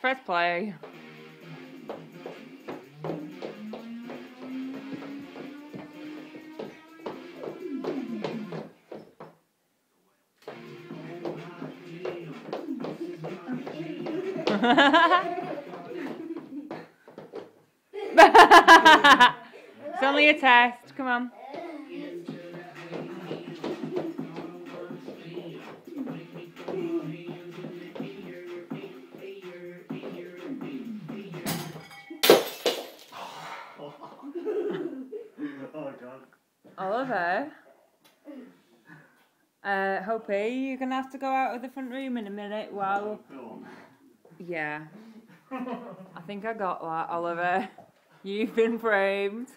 Press play. It's only a test. Come on. Oh God. Oliver. Hoppy, you're gonna have to go out of the front room in a minute. Well, yeah. I think I got that, Oliver. You've been framed.